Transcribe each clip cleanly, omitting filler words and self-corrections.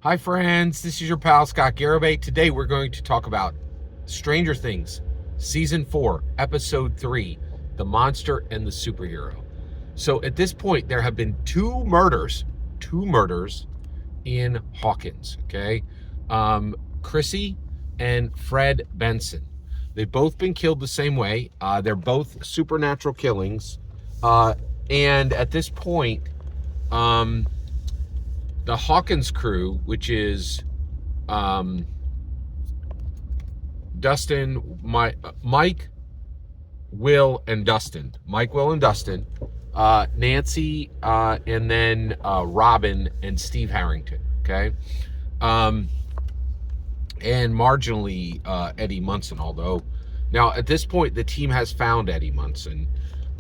Hi friends, this is your pal Scott Garibay. Today we're going to talk about Stranger Things, Season 4, Episode 3, The Monster and the Superhero. So at this point, there have been two murders in Hawkins, okay? Chrissy and Fred Benson. They've both been killed the same way. They're both supernatural killings. And at this point, the Hawkins crew, which is Dustin, Mike, Will, and Dustin. Mike, Will, and Dustin. Nancy, and then Robin and Steve Harrington. Okay. And marginally Eddie Munson, although now at this point the team has found Eddie Munson,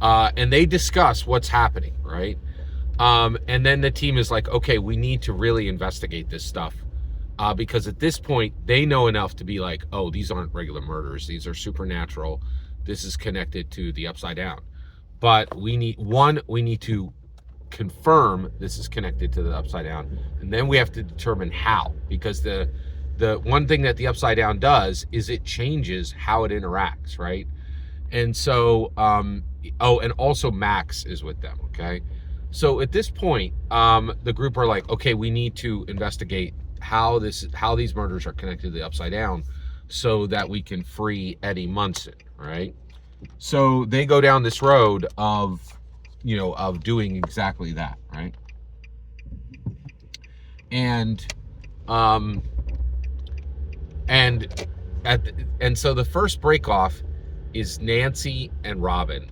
and they discuss what's happening, right? And then the team is like, okay, we need to really investigate this stuff, because at this point they know enough to be like, oh, these aren't regular murders, these are supernatural, this is connected to the Upside Down. But we need to confirm this is connected to the Upside Down, and then we have to determine how, because the one thing that the Upside Down does is it changes how it interacts, right? And so and also Max is with them. Okay, so at this point the group are like, okay, we need to investigate how these murders are connected to the Upside Down so that we can free Eddie Munson, right? So they go down this road of doing exactly that, right? And so the first break off is Nancy and Robin.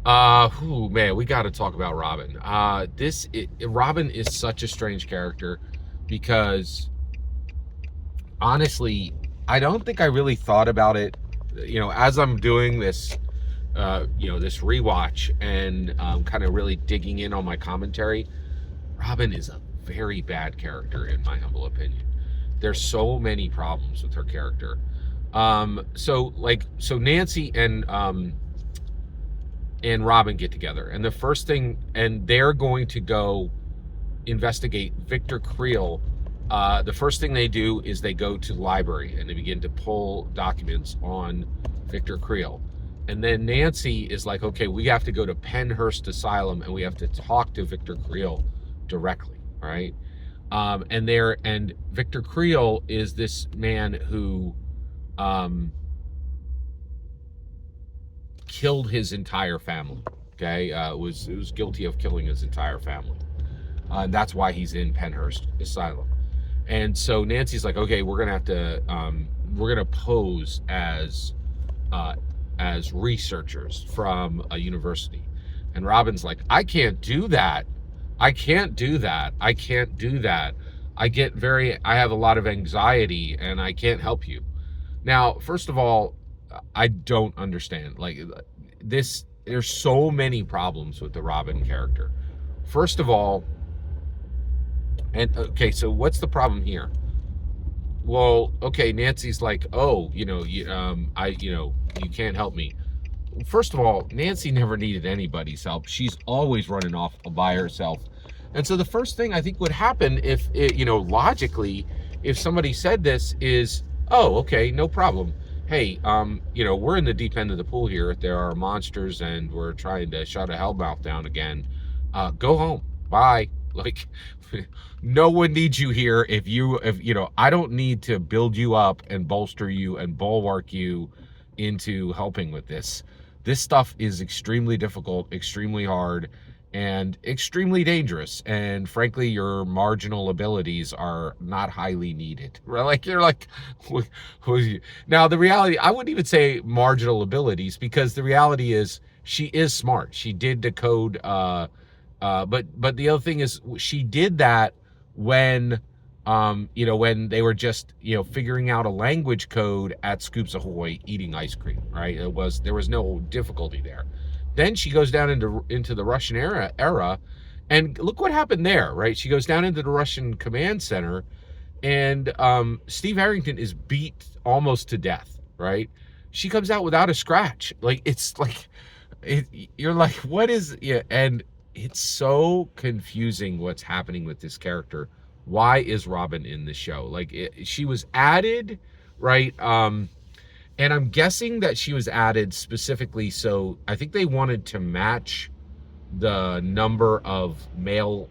Man, we got to talk about Robin. Robin is such a strange character, because honestly, I don't think I really thought about it. As I'm doing this, this rewatch and kind of really digging in on my commentary, Robin is a very bad character in my humble opinion. There's so many problems with her character. So Nancy and Robin get together, and the first thing, and they're going to go investigate Victor Creel. The first thing they do is they go to the library and they begin to pull documents on Victor Creel. And then Nancy is like, okay, we have to go to Pennhurst Asylum and we have to talk to Victor Creel directly, right? And Victor Creel is this man who killed his entire family. Okay, was guilty of killing his entire family. That's why he's in Pennhurst Asylum. And so Nancy's like, okay, we're gonna pose as researchers from a university. And Robin's like, I can't do that. I have a lot of anxiety and I can't help you. Now, first of all, I don't understand. There's so many problems with the Robin character. First of all, so what's the problem here? Well, okay, Nancy's like, oh, you can't help me. First of all, Nancy never needed anybody's help. She's always running off by herself. And so the first thing I think would happen if logically, if somebody said this is, oh, okay, no problem. Hey, we're in the deep end of the pool here. There are monsters and we're trying to shut a hellmouth down again. Go home. Bye. No one needs you here. If I don't need to build you up and bolster you and bulwark you into helping with this. This stuff is extremely difficult, extremely hard, and extremely dangerous. And frankly, your marginal abilities are not highly needed. Now the reality, I wouldn't even say marginal abilities, because the reality is she is smart. She did decode, but the other thing is she did that when when they were just figuring out a language code at Scoops Ahoy eating ice cream, right? There was no difficulty there. Then she goes down into the Russian era, and look what happened there, right? She goes down into the Russian command center, and Steve Harrington is beat almost to death, right? She comes out without a scratch. You're like, what is? Yeah, and it's so confusing what's happening with this character Why is Robin in the show? Like, she was added, right? And I'm guessing that she was added specifically so I think they wanted to match the number of male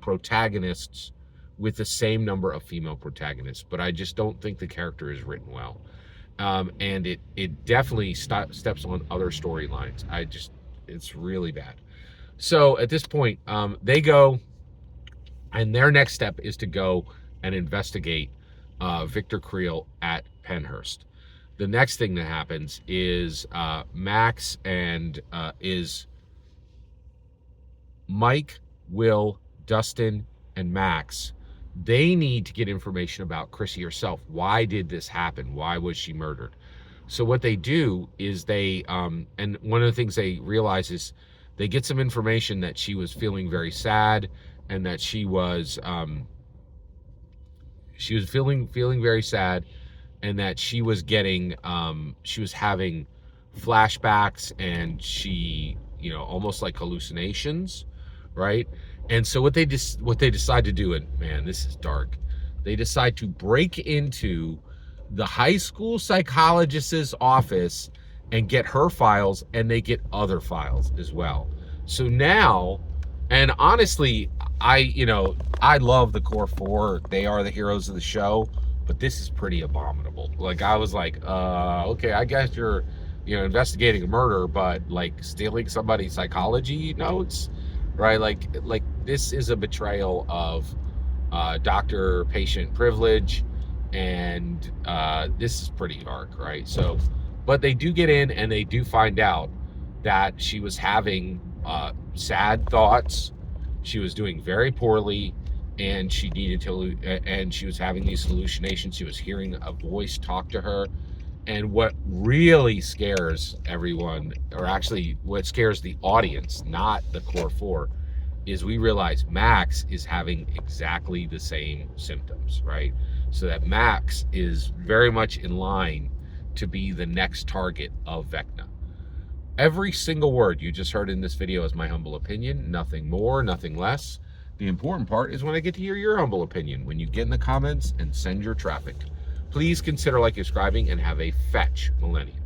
protagonists with the same number of female protagonists, but I just don't think the character is written well. And it definitely steps on other storylines. It's really bad. So at this point, they go, and their next step is to go and investigate Victor Creel at Penhurst. The next thing that happens is Max and is Mike, Will, Dustin, and Max. They need to get information about Chrissy herself. Why did this happen? Why was she murdered? So what they do is they, and one of the things they realize is they get some information that she was feeling very sad, and that she was feeling very sad, and that she was getting, she was having flashbacks, and she, almost like hallucinations, right? And so what they decide to do, and man, this is dark. They decide to break into the high school psychologist's office and get her files, and they get other files as well. So now, and honestly, I love the core four. They are the heroes of the show, but this is pretty abominable. Like, I was like, okay, I guess you're, investigating a murder, but like stealing somebody's psychology notes, right? Like this is a betrayal of doctor-patient privilege, and this is pretty dark, right? So, but they do get in, and they do find out that she was having sad thoughts. She was doing very poorly, and she needed to, and she was having these hallucinations. She was hearing a voice talk to her. And what really scares everyone, or actually what scares the audience, not the core four, is we realize Max is having exactly the same symptoms, right? So that Max is very much in line to be the next target of Vecna. Every single word you just heard in this video is my humble opinion, nothing more, nothing less. The important part is when I get to hear your humble opinion, when you get in the comments and send your traffic. Please consider subscribing, and have a fetch millennium.